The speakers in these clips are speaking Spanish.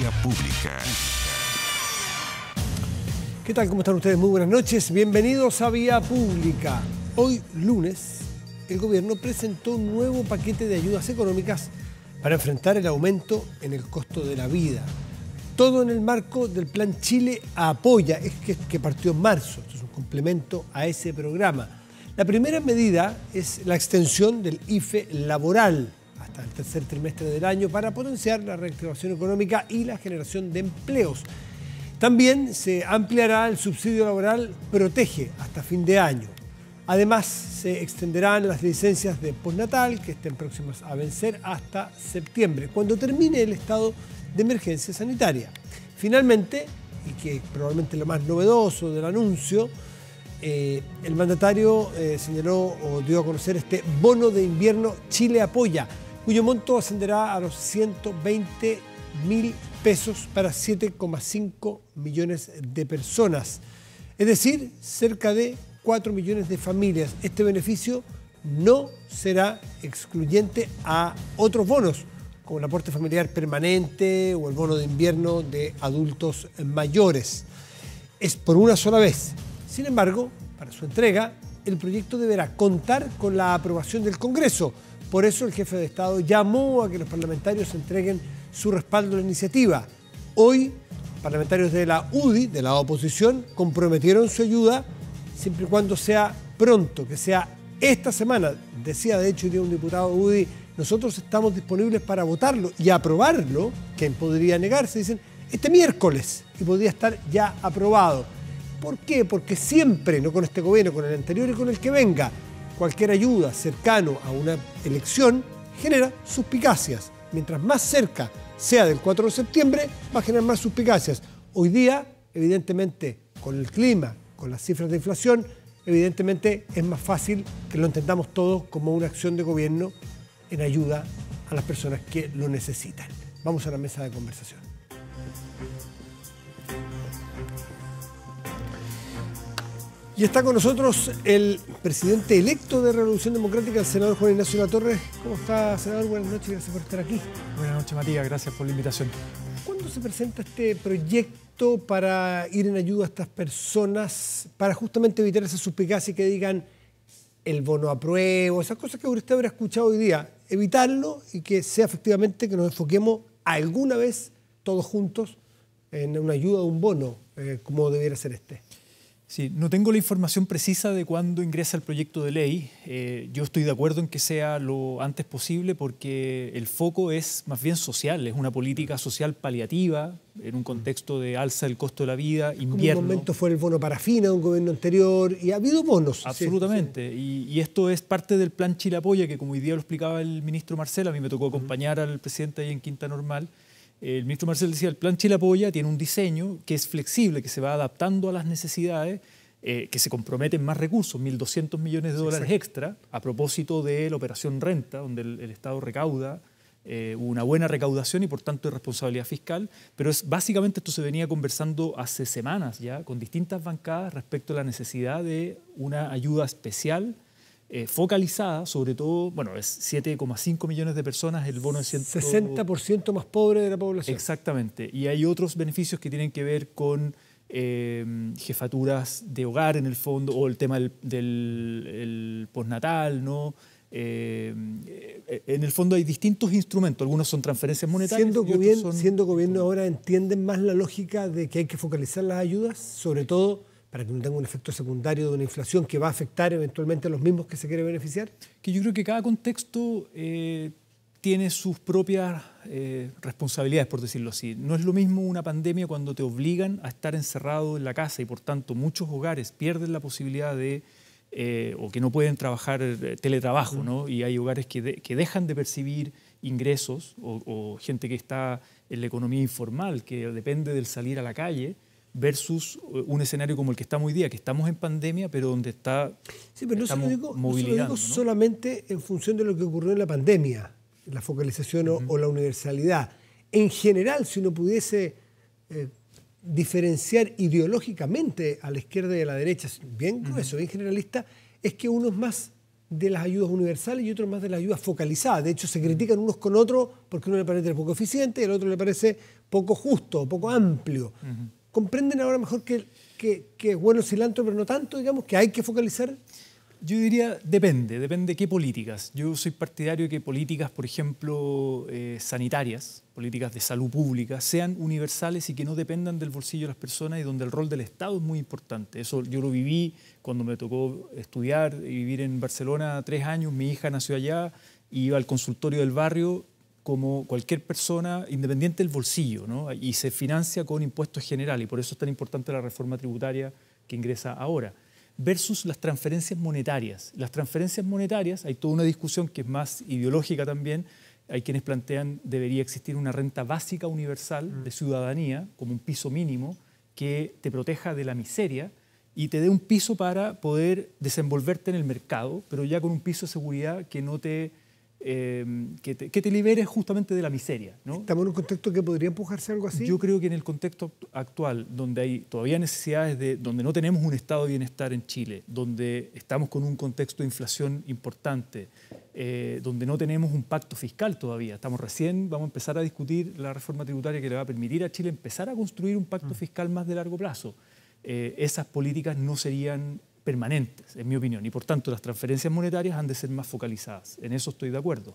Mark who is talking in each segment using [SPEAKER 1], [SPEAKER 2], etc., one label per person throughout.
[SPEAKER 1] Vía Pública.
[SPEAKER 2] ¿Qué tal? ¿Cómo están ustedes? Muy buenas noches. Bienvenidos a Vía Pública. Hoy, lunes, el gobierno presentó un nuevo paquete de ayudas económicas para enfrentar el aumento en el costo de la vida. Todo en el marco del Plan Chile Apoya, que partió en marzo. Esto es un complemento a ese programa. La primera medida es la extensión del IFE laboral hasta el tercer trimestre del año para potenciar la reactivación económica y la generación de empleos. También se ampliará el subsidio laboral Protege hasta fin de año. Además, se extenderán las licencias de postnatal que estén próximas a vencer hasta septiembre, cuando termine el estado de emergencia sanitaria. Finalmente, y que probablemente lo más novedoso del anuncio, el mandatario señaló o dio a conocer este bono de invierno Chile Apoya, cuyo monto ascenderá a los 120.000 pesos para 7,5 millones de personas, es decir, cerca de 4 millones de familias. Este beneficio no será excluyente a otros bonos, como el aporte familiar permanente o el bono de invierno de adultos mayores. Es por una sola vez. Sin embargo, para su entrega, el proyecto deberá contar con la aprobación del Congreso. Por eso el jefe de Estado llamó a que los parlamentarios entreguen su respaldo a la iniciativa. Hoy, parlamentarios de la UDI, de la oposición, comprometieron su ayuda siempre y cuando sea pronto, que sea esta semana. Decía, de hecho, un diputado UDI, nosotros estamos disponibles para votarlo y aprobarlo. ¿Quién podría negarse? Dicen, este miércoles, y podría estar ya aprobado. ¿Por qué? Porque siempre, no con este gobierno, con el anterior y con el que venga, cualquier ayuda cercano a una elección genera suspicacias. Mientras más cerca sea del 4 de septiembre, va a generar más suspicacias. Hoy día, evidentemente, con el clima, con las cifras de inflación, evidentemente es más fácil que lo entendamos todos como una acción de gobierno en ayuda a las personas que lo necesitan. Vamos a la mesa de conversación. Y está con nosotros el presidente electo de Revolución Democrática, el senador Juan Ignacio Latorre. ¿Cómo está, senador? Buenas noches, gracias por estar aquí.
[SPEAKER 3] Buenas noches, Matías, gracias por la invitación.
[SPEAKER 2] ¿Cuándo se presenta este proyecto para ir en ayuda a estas personas, para justamente evitar esa suspicacia que digan el bono apruebo, esas cosas que usted habrá escuchado hoy día? Evitarlo y que sea efectivamente que nos enfoquemos alguna vez todos juntos en una ayuda o un bono, como debiera ser este.
[SPEAKER 3] Sí, no tengo la información precisa de cuándo ingresa el proyecto de ley. Yo estoy de acuerdo en que sea lo antes posible porque el foco es más bien social, es una política social paliativa en un contexto de alza del costo de la vida, invierno.
[SPEAKER 2] En un momento fue el bono parafina de un gobierno anterior y ha habido bonos.
[SPEAKER 3] Absolutamente, sí. Y esto es parte del Plan Chile Apoya, que como hoy día lo explicaba el ministro Marcel, a mí me tocó acompañar al presidente ahí en Quinta Normal. El ministro Marcel decía, el Plan Chile Apoya tiene un diseño que es flexible, que se va adaptando a las necesidades, que se comprometen más recursos, 1.200 millones de dólares extra, a propósito de la operación renta, donde el Estado recauda, una buena recaudación y por tanto de responsabilidad fiscal, pero básicamente esto se venía conversando hace semanas ya con distintas bancadas respecto a la necesidad de una ayuda especial focalizada, sobre todo, bueno, es 7,5 millones de personas, el bono de
[SPEAKER 2] 60% más pobre de la población.
[SPEAKER 3] Exactamente, y hay otros beneficios que tienen que ver con jefaturas de hogar en el fondo, o el tema del postnatal, ¿no? En el fondo hay distintos instrumentos, algunos son transferencias monetarias.
[SPEAKER 2] Siendo gobierno ahora, ¿entienden más la lógica de que hay que focalizar las ayudas, sobre todo para que no tenga un efecto secundario de una inflación que va a afectar eventualmente a los mismos que se quiere beneficiar?
[SPEAKER 3] Que yo creo que cada contexto tiene sus propias responsabilidades, por decirlo así. No es lo mismo una pandemia cuando te obligan a estar encerrado en la casa y por tanto muchos hogares pierden la posibilidad de, o que no pueden trabajar teletrabajo, ¿no? Y hay hogares que dejan de percibir ingresos o gente que está en la economía informal, que depende del salir a la calle, versus un escenario como el que estamos hoy día, que estamos en pandemia, pero donde estamos movilizando. No se lo digo
[SPEAKER 2] solamente en función de lo que ocurrió en la pandemia, la focalización o la universalidad. En general, si uno pudiese diferenciar ideológicamente a la izquierda y a la derecha, bien grueso, bien generalista, es que uno es más de las ayudas universales y otros más de las ayudas focalizadas. De hecho, se critican unos con otros porque uno le parece poco eficiente y al otro le parece poco justo, poco amplio. ¿Comprenden ahora mejor que es bueno el cilantro, pero no tanto, digamos, que hay que focalizar?
[SPEAKER 3] Yo diría, depende de qué políticas. Yo soy partidario de que políticas, por ejemplo, sanitarias, políticas de salud pública, sean universales y que no dependan del bolsillo de las personas y donde el rol del Estado es muy importante. Eso yo lo viví cuando me tocó estudiar y vivir en Barcelona 3 años. Mi hija nació allá, iba al consultorio del barrio como cualquier persona, independiente del bolsillo, ¿no? Y se financia con impuestos generales, y por eso es tan importante la reforma tributaria que ingresa ahora. Versus las transferencias monetarias. Las transferencias monetarias, hay toda una discusión que es más ideológica también. Hay quienes plantean que debería existir una renta básica universal de ciudadanía, como un piso mínimo, que te proteja de la miseria y te dé un piso para poder desenvolverte en el mercado, pero ya con un piso de seguridad que no te... que te libere justamente de la miseria, ¿no?
[SPEAKER 2] ¿Estamos en un contexto que podría empujarse algo así?
[SPEAKER 3] Yo creo que en el contexto actual, donde hay todavía necesidades donde no tenemos un estado de bienestar en Chile, donde estamos con un contexto de inflación importante, donde no tenemos un pacto fiscal todavía, vamos a empezar a discutir la reforma tributaria que le va a permitir a Chile empezar a construir un pacto fiscal más de largo plazo. Esas políticas no serían permanentes, en mi opinión, y por tanto las transferencias monetarias han de ser más focalizadas. En eso estoy de acuerdo.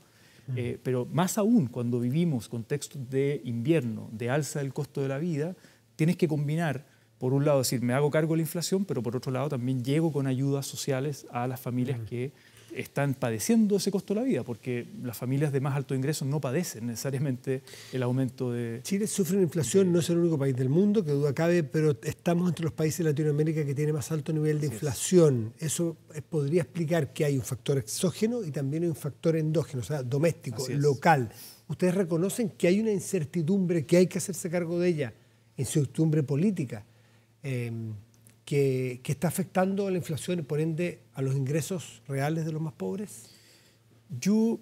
[SPEAKER 3] Pero más aún cuando vivimos contextos de invierno, de alza del costo de la vida, tienes que combinar, por un lado, decir, me hago cargo de la inflación, pero por otro lado también llego con ayudas sociales a las familias que están padeciendo ese costo de la vida, porque las familias de más alto ingreso no padecen necesariamente el aumento de...
[SPEAKER 2] Chile sufre una inflación, no es el único país del mundo, que duda cabe, pero estamos entre los países de Latinoamérica que tiene más alto nivel de inflación. Eso podría explicar que hay un factor exógeno y también hay un factor endógeno, o sea, doméstico, local. ¿Ustedes reconocen que hay una incertidumbre, que hay que hacerse cargo de ella, incertidumbre política, que está afectando a la inflación y por ende a los ingresos reales de los más pobres?
[SPEAKER 3] Yo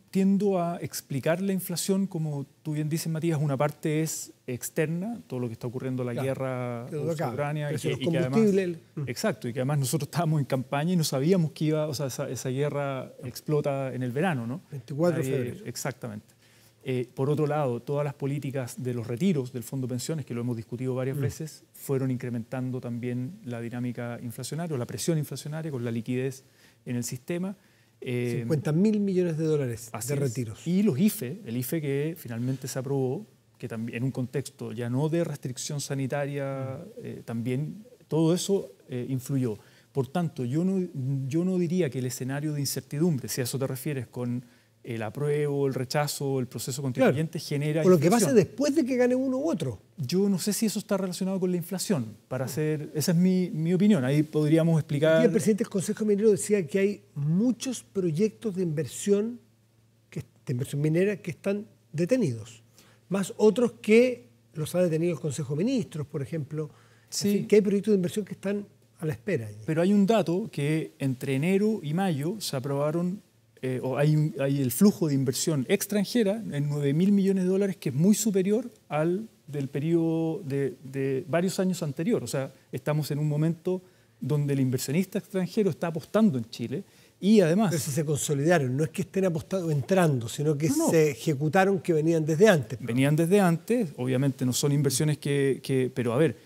[SPEAKER 3] tiendo a explicar la inflación, como tú bien dices, Matías, una parte es externa, todo lo que está ocurriendo, la guerra Ucrania, y que además, exacto, y que además nosotros estábamos en campaña y no sabíamos que iba, o sea, esa guerra explota en el verano, ¿no?
[SPEAKER 2] 24 de febrero.
[SPEAKER 3] Exactamente. Por otro lado, todas las políticas de los retiros del Fondo de Pensiones, que lo hemos discutido varias veces, fueron incrementando también la dinámica inflacionaria o la presión inflacionaria con la liquidez en el sistema.
[SPEAKER 2] 50.000 millones de dólares de retiros.
[SPEAKER 3] Y los IFE, el IFE que finalmente se aprobó, que también en un contexto ya no de restricción sanitaria, también todo eso influyó. Por tanto, yo no diría que el escenario de incertidumbre, si a eso te refieres con el apruebo, el rechazo, el proceso constituyente, genera
[SPEAKER 2] inflación. O lo que pasa después de que gane uno u otro.
[SPEAKER 3] Yo no sé si eso está relacionado con la inflación. Esa es mi opinión. Ahí podríamos explicar...
[SPEAKER 2] El presidente del Consejo Minero decía que hay muchos proyectos de inversión minera que están detenidos, más otros que los ha detenido el Consejo de Ministros, por ejemplo.
[SPEAKER 3] Sí.
[SPEAKER 2] En fin, que hay proyectos de inversión que están a la espera.
[SPEAKER 3] Pero hay un dato que entre enero y mayo se aprobaron... hay el flujo de inversión extranjera en 9.000 millones de dólares, que es muy superior al del periodo de varios años anterior. O sea, estamos en un momento donde el inversionista extranjero está apostando en Chile y además...
[SPEAKER 2] Pero si se consolidaron, no es que estén apostando entrando, sino que se ejecutaron, que venían desde antes.
[SPEAKER 3] Venían desde antes, obviamente no son inversiones pero a ver,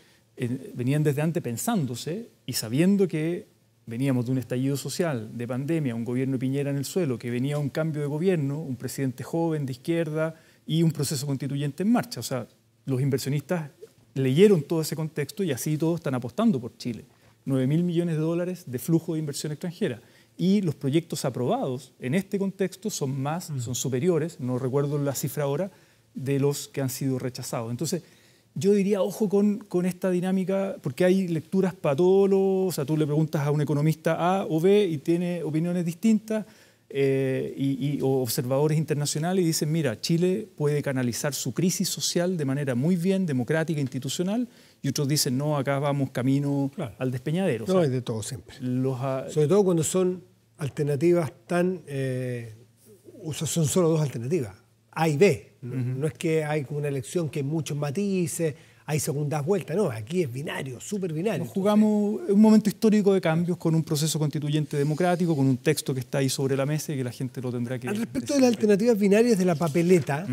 [SPEAKER 3] venían desde antes pensándose y sabiendo que veníamos de un estallido social, de pandemia, un gobierno de Piñera en el suelo, que venía un cambio de gobierno, un presidente joven de izquierda y un proceso constituyente en marcha. O sea, los inversionistas leyeron todo ese contexto y así todos están apostando por Chile. 9.000 millones de dólares de flujo de inversión extranjera. Y los proyectos aprobados en este contexto son superiores, no recuerdo la cifra ahora, de los que han sido rechazados. Entonces, yo diría, ojo con esta dinámica, porque hay lecturas para todos o sea, tú le preguntas a un economista A o B y tiene opiniones distintas, o observadores internacionales y dicen, mira, Chile puede canalizar su crisis social de manera muy bien, democrática, institucional, y otros dicen, no, acá vamos camino al despeñadero.
[SPEAKER 2] No,
[SPEAKER 3] o sea,
[SPEAKER 2] hay de todo siempre. Sobre todo cuando son alternativas son solo dos alternativas. A y B. No es que hay como una elección que hay muchos matices, hay segundas vueltas. No, aquí es binario, súper binario.
[SPEAKER 3] Nos jugamos un momento histórico de cambios con un proceso constituyente democrático, con un texto que está ahí sobre la mesa y que la gente lo tendrá que...
[SPEAKER 2] Al respecto de las alternativas binarias de la papeleta,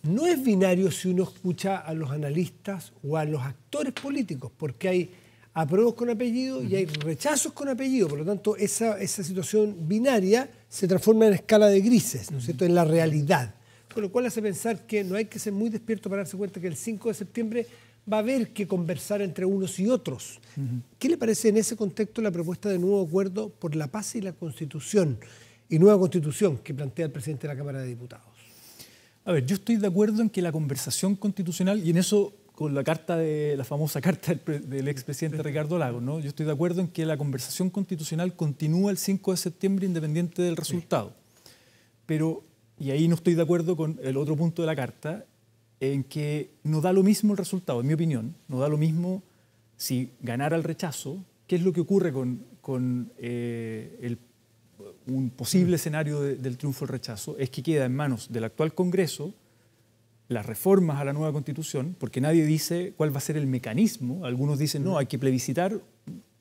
[SPEAKER 2] no es binario si uno escucha a los analistas o a los actores políticos, porque hay apruebos con apellido y hay rechazos con apellido. Por lo tanto, esa situación binaria se transforma en escala de grises, ¿no es cierto?, en la realidad. Con lo cual hace pensar que no hay que ser muy despierto para darse cuenta que el 5 de septiembre va a haber que conversar entre unos y otros. ¿Qué le parece en ese contexto la propuesta de nuevo acuerdo por la paz y la Constitución, y nueva Constitución que plantea el presidente de la Cámara de Diputados?
[SPEAKER 3] A ver, yo estoy de acuerdo en que la conversación constitucional, y en eso con la famosa carta del expresidente Ricardo Lagos, ¿no? Yo estoy de acuerdo en que la conversación constitucional continúa el 5 de septiembre independiente del resultado. Pero, y ahí no estoy de acuerdo con el otro punto de la carta, en que no da lo mismo el resultado, en mi opinión, no da lo mismo si ganara el rechazo, qué es lo que ocurre con un posible escenario del triunfo del rechazo, es que queda en manos del actual Congreso las reformas a la nueva Constitución, porque nadie dice cuál va a ser el mecanismo. Algunos dicen, no, hay que plebiscitar,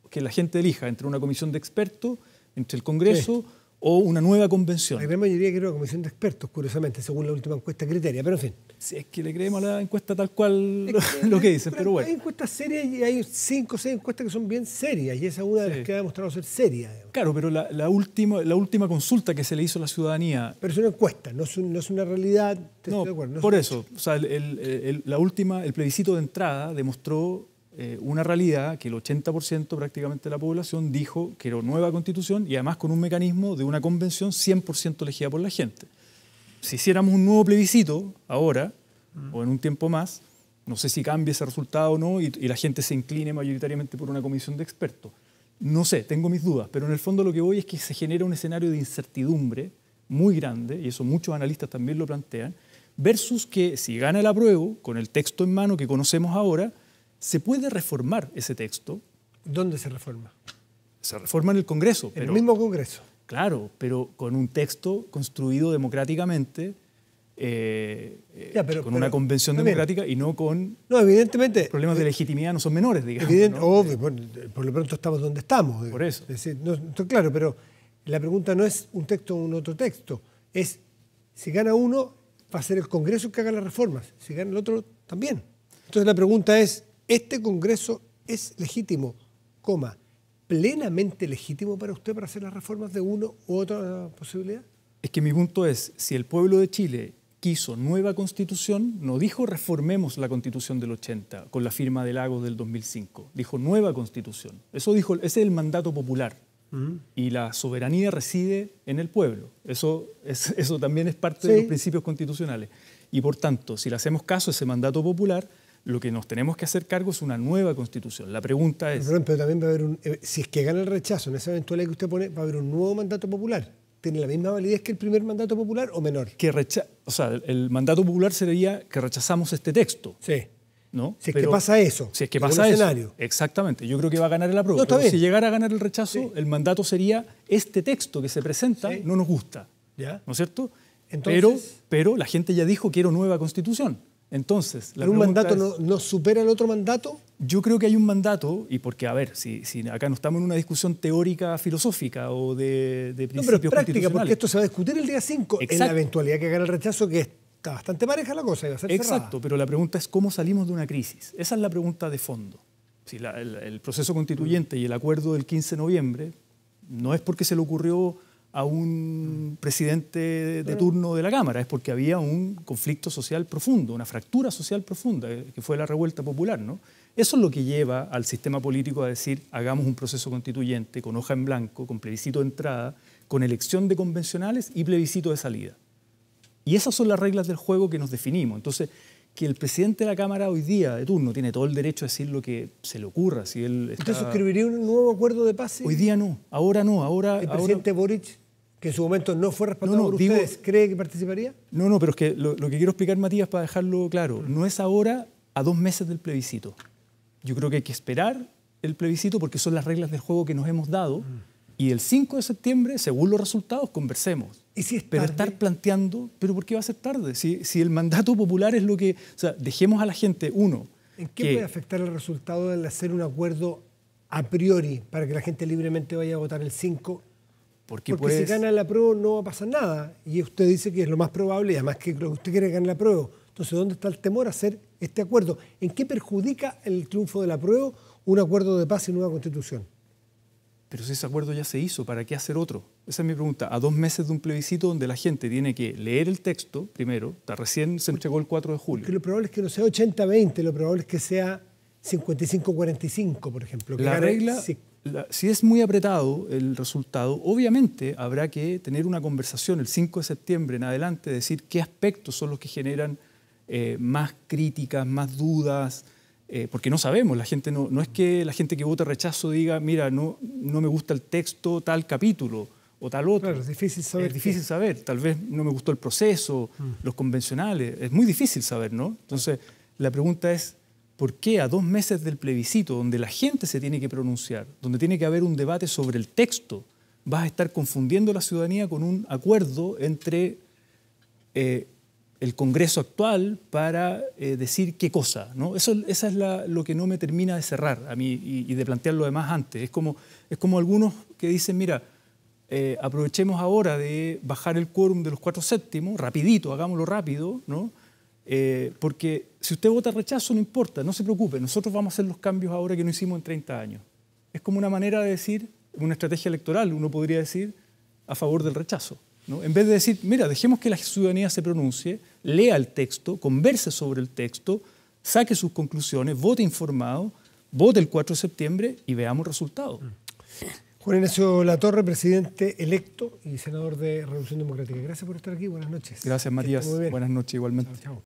[SPEAKER 3] que la gente elija entre una comisión de expertos, entre el Congreso o una nueva convención.
[SPEAKER 2] La gran mayoría quiere una comisión de expertos, curiosamente, según la última encuesta Criteria, pero en fin.
[SPEAKER 3] Si es que le creemos a la encuesta tal cual lo que dicen, pero bueno.
[SPEAKER 2] Hay encuestas serias y hay 5 o 6 encuestas que son bien serias, y esa es una de las que ha demostrado ser seria.
[SPEAKER 3] Claro, pero la última consulta que se le hizo a la ciudadanía...
[SPEAKER 2] Pero es una encuesta, no es una realidad.
[SPEAKER 3] No, de acuerdo, por eso, o sea, el plebiscito de entrada demostró una realidad que el 80% prácticamente de la población dijo que era nueva Constitución y además con un mecanismo de una convención 100% elegida por la gente. Si hiciéramos un nuevo plebiscito ahora o en un tiempo más, no sé si cambie ese resultado o no y la gente se incline mayoritariamente por una comisión de expertos. No sé, tengo mis dudas, pero en el fondo lo que voy es que se genera un escenario de incertidumbre muy grande, y eso muchos analistas también lo plantean, versus que si gana el apruebo, con el texto en mano que conocemos ahora, se puede reformar ese texto. ¿¿Dónde
[SPEAKER 2] se reforma?
[SPEAKER 3] Se reforma en el Congreso.
[SPEAKER 2] ¿En el mismo Congreso?
[SPEAKER 3] Claro, pero con un texto construido democráticamente, con una convención democrática y no con...
[SPEAKER 2] No, evidentemente...
[SPEAKER 3] Problemas de legitimidad no son menores, digamos. ¿No?
[SPEAKER 2] Obvio, por lo pronto estamos donde estamos.
[SPEAKER 3] Por eso.
[SPEAKER 2] Es decir, claro, pero la pregunta no es un texto o un otro texto. Es, si gana uno, va a ser el Congreso que haga las reformas. Si gana el otro, también. Entonces la pregunta es, ¿este Congreso es legítimo, plenamente legítimo para usted para hacer las reformas de uno u otra posibilidad?
[SPEAKER 3] Es que mi punto es, si el pueblo de Chile quiso nueva Constitución, no dijo reformemos la Constitución del 80 con la firma de Lagos del 2005, dijo nueva Constitución. Eso dijo, ese es el mandato popular. Y la soberanía reside en el pueblo. Eso también es parte de los principios constitucionales. Y por tanto, si le hacemos caso a ese mandato popular, lo que nos tenemos que hacer cargo es una nueva Constitución. La pregunta es...
[SPEAKER 2] Pero también va a haber si es que gana el rechazo en esa eventualidad que usted pone, va a haber un nuevo mandato popular. ¿Tiene la misma validez que el primer mandato popular o menor?
[SPEAKER 3] O sea, el mandato popular sería que rechazamos este texto.
[SPEAKER 2] Sí.
[SPEAKER 3] ¿No?
[SPEAKER 2] Si es que pasa eso.
[SPEAKER 3] Si es que pasa eso. Escenario. Exactamente. Yo creo que va a ganar el apruebo. Pero si llegara a ganar el rechazo, el mandato sería este texto que se presenta no nos gusta.
[SPEAKER 2] ¿Ya?
[SPEAKER 3] ¿No es cierto?
[SPEAKER 2] Entonces,
[SPEAKER 3] pero la gente ya dijo quiero nueva Constitución. Entonces,
[SPEAKER 2] ¿pero un mandato no supera el otro mandato?
[SPEAKER 3] Yo creo que hay un mandato, y porque, a ver, si acá no estamos en una discusión teórica, filosófica o de principios
[SPEAKER 2] pero es práctica, porque esto se va a discutir el día 5, en la eventualidad que gane el rechazo, que está bastante pareja la cosa y va a ser cerrada.
[SPEAKER 3] Exacto, pero la pregunta es cómo salimos de una crisis. Esa es la pregunta de fondo. Si el proceso constituyente y el acuerdo del 15 de noviembre no es porque se le ocurrió a un presidente de turno de la Cámara, es porque había un conflicto social profundo, una fractura social profunda, que fue la revuelta popular, ¿no? Eso es lo que lleva al sistema político a decir, hagamos un proceso constituyente con hoja en blanco, con plebiscito de entrada, con elección de convencionales y plebiscito de salida. Y esas son las reglas del juego que nos definimos. Entonces, que el presidente de la Cámara hoy día de turno tiene todo el derecho a decir lo que se le ocurra. Si él está...
[SPEAKER 2] ¿Usted suscribiría un nuevo acuerdo de paz?
[SPEAKER 3] Hoy día no, ahora no.
[SPEAKER 2] ¿El presidente Boric, que en su momento no fue respaldado por ustedes, cree que participaría?
[SPEAKER 3] No, pero es que lo que quiero explicar, Matías, para dejarlo claro, no es ahora a 2 meses del plebiscito. Yo creo que hay que esperar el plebiscito porque son las reglas del juego que nos hemos dado y el 5 de septiembre, según los resultados, conversemos.
[SPEAKER 2] ¿Y si es tarde?
[SPEAKER 3] Pero estar planteando, ¿pero por qué va a ser tarde? Si el mandato popular es lo que... O sea, dejemos a la gente, uno,
[SPEAKER 2] ¿En qué puede afectar el resultado del hacer un acuerdo a priori para que la gente libremente vaya a votar el 5? Porque si gana el apruebo no va a pasar nada. Y usted dice que es lo más probable y además que lo que usted quiere ganar el apruebo. Entonces, ¿dónde está el temor a hacer este acuerdo? ¿En qué perjudica el triunfo del apruebo un acuerdo de paz y nueva constitución?
[SPEAKER 3] Pero si ese acuerdo ya se hizo, ¿para qué hacer otro? Esa es mi pregunta. A 2 meses de un plebiscito donde la gente tiene que leer el texto primero, recién se entregó el 4 de julio.
[SPEAKER 2] Porque lo probable es que no sea 80-20, lo probable es que sea 55-45, por ejemplo.
[SPEAKER 3] La regla, si es muy apretado el resultado, obviamente habrá que tener una conversación el 5 de septiembre en adelante, decir qué aspectos son los que generan más críticas, más dudas, porque no sabemos, la gente no es que la gente que vota rechazo diga, mira, no me gusta el texto, tal capítulo o tal otro.
[SPEAKER 2] Claro, es difícil saber.
[SPEAKER 3] Es difícil saber, tal vez no me gustó el proceso, los convencionales, es muy difícil saber, ¿no? Entonces, la pregunta es, ¿por qué a 2 meses del plebiscito, donde la gente se tiene que pronunciar, donde tiene que haber un debate sobre el texto, vas a estar confundiendo a la ciudadanía con un acuerdo entre el Congreso actual para decir qué cosa, ¿no? Esa es lo que no me termina de cerrar a mí y de plantear lo demás antes. Es como algunos que dicen, mira, aprovechemos ahora de bajar el quórum de los 4/7, rapidito, hagámoslo rápido, ¿no? Porque si usted vota rechazo, no importa, no se preocupe, nosotros vamos a hacer los cambios ahora que no hicimos en 30 años. Es como una manera de decir, una estrategia electoral, uno podría decir, a favor del rechazo, ¿no? En vez de decir, mira, dejemos que la ciudadanía se pronuncie, lea el texto, converse sobre el texto, saque sus conclusiones, vote informado, vote el 4 de septiembre y veamos resultados.
[SPEAKER 2] Juan Ignacio Latorre, presidente electo y senador de Revolución Democrática. Gracias por estar aquí, buenas noches.
[SPEAKER 3] Gracias, Matías. Buenas noches igualmente.
[SPEAKER 2] Chao, chao.